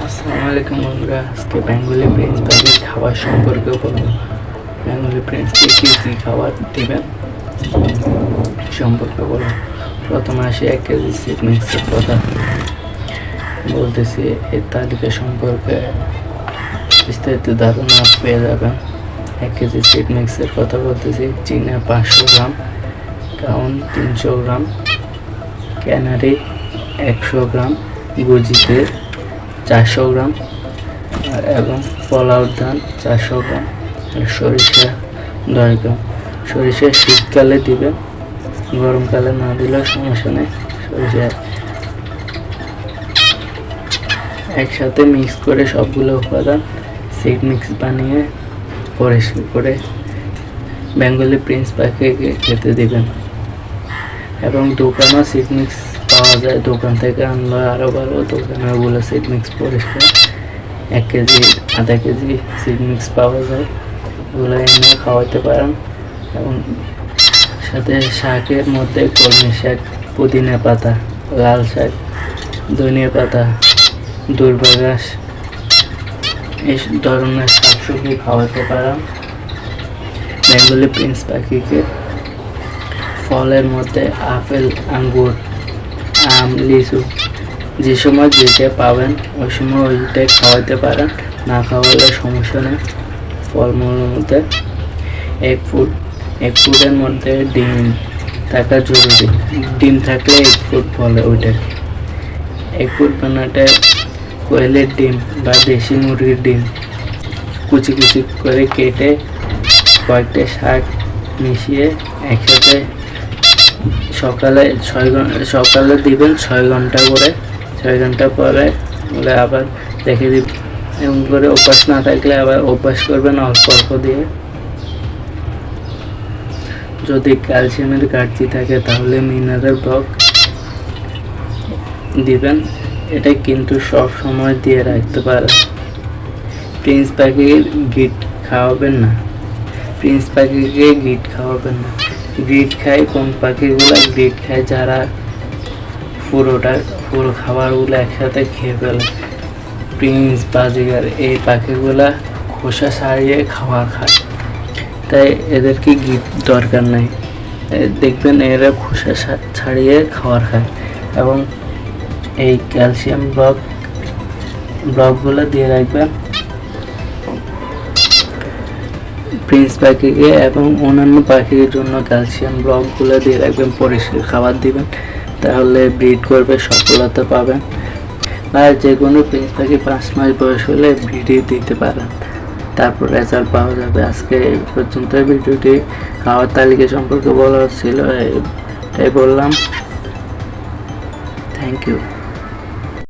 আসসালামু আলাইকুম বন্ধুরা, আজকে বেঙ্গলি প্রিন্স পাখির খাবার সম্পর্কে বলবো। বেঙ্গলি প্রিন্সকে কী কী খাবার দেবেন সম্পর্কে বলবো। প্রথমে আসি 1 কেজি সিড মিক্সের কথা বলতেছি। এই তালিকা সম্পর্কে বিস্তারিত ধারণা পেয়ে যাবেন। 1 কেজি সিড মিক্সের কথা বলতেছি। চিনা 500 গ্রাম, কাউন 300 গ্রাম, ক্যানারি 100 গ্রাম, গুজিতে 400 গ্রাম এবং পোলাওর ধান 400 গ্রাম, আর সরিষা 10 গ্রাম। সরিষা শীতকালে দিবেন, গরমকালে না দিলেও সমস্যা নেই। সরিষা একসাথে মিক্স করে সবগুলো উপাদান সিড মিক্স বানিয়ে পরিষ্কার করে বেঙ্গলি প্রিন্স পাখিকে খেতে দিবেন। এবং দোকানেও সিড মিক্স পাওয়া যায়, দোকান থেকে আনলে আরও ভালো। দোকানে ওগুলো সিড মিক্স পরিষ্কার 1 কেজি আধা কেজি সিড মিক্স পাওয়া যায়, ওগুলো এনে খাওয়াতে পারেন। এবং সাথে শাকের মধ্যে কলমি শাক, পুদিনা পাতা, লাল শাক, ধনিয়া পাতা, দুর্বা ঘাস এই ধরনের শাকসবজি খাওয়াতে পারেন বেঙ্গলি প্রিন্স পাখিকে। ফলের মধ্যে আপেল, আঙ্গুর, আম, লিচু যে সময় যেটা পাবেন ওই সময় ওইটাই খাওয়াতে পারেন, না খাওয়ালে সমস্যা নেই। ফলমূলের মধ্যে এক ফুডের মধ্যে ডিম থাকা জরুরি। ডিম থাকলে এক ফুড বলে ওইটাকে। এক ফুড বানাতে কোয়েলের ডিম বা দেশি মুরগির ডিম কুচি কুচি করে কেটে কয়েকটা শাক মিশিয়ে একসাথে সকালে দিবেন 6 ঘন্টা করে। 6 ঘন্টা পরে বলে আবার রেখে দিবেন। এমন করে অভ্যাস না থাকলে আবার অভ্যাস করবেন অল্প অল্প দিয়ে। যদি ক্যালসিয়ামের ঘাটতি থাকে তাহলে মিনারেল ব্লক দিবেন। এটা কিন্তু সব সময় দিয়ে রাখতে পারেন। প্রিন্স পাখির গিট খাওয়াবেন না, প্রিন্স পাখিকে গিট খাওয়াবেন না। গ্রিট খায় কোন পাখিগুলো? গ্রিট খায় যারা পুরো খাবারগুলো একসাথে খেয়ে ফেলে। প্রিন্স, বাজিগার এই পাখিগুলা খোসা ছাড়িয়ে খাবার খায়, তাই এদেরকে গিট দরকার নেই। দেখবেন এরা খোসা ছাড়িয়ে খাবার খায়। এবং এই ক্যালসিয়াম ব্লকগুলো দিয়ে রাখবেন প্রিন্স পাখিকে। এবং অন্যান্য পাখির জন্য ক্যালসিয়াম ব্লকগুলো দিয়ে রাখবেন, পরিষ্কার খাবার দিবেন, তাহলে ব্রিড করবে, সফলতা পাবেন। আর যে কোনো প্রিন্স পাখি 5 মাস বয়স হলে ব্রিডই দিতে পারেন, তারপর রেজাল্ট পাওয়া যাবে। আজকে এই পর্যন্ত ভিডিওটি খাওয়ার তালিকা সম্পর্কে বলা ছিল, এটাই বললাম। Thank you.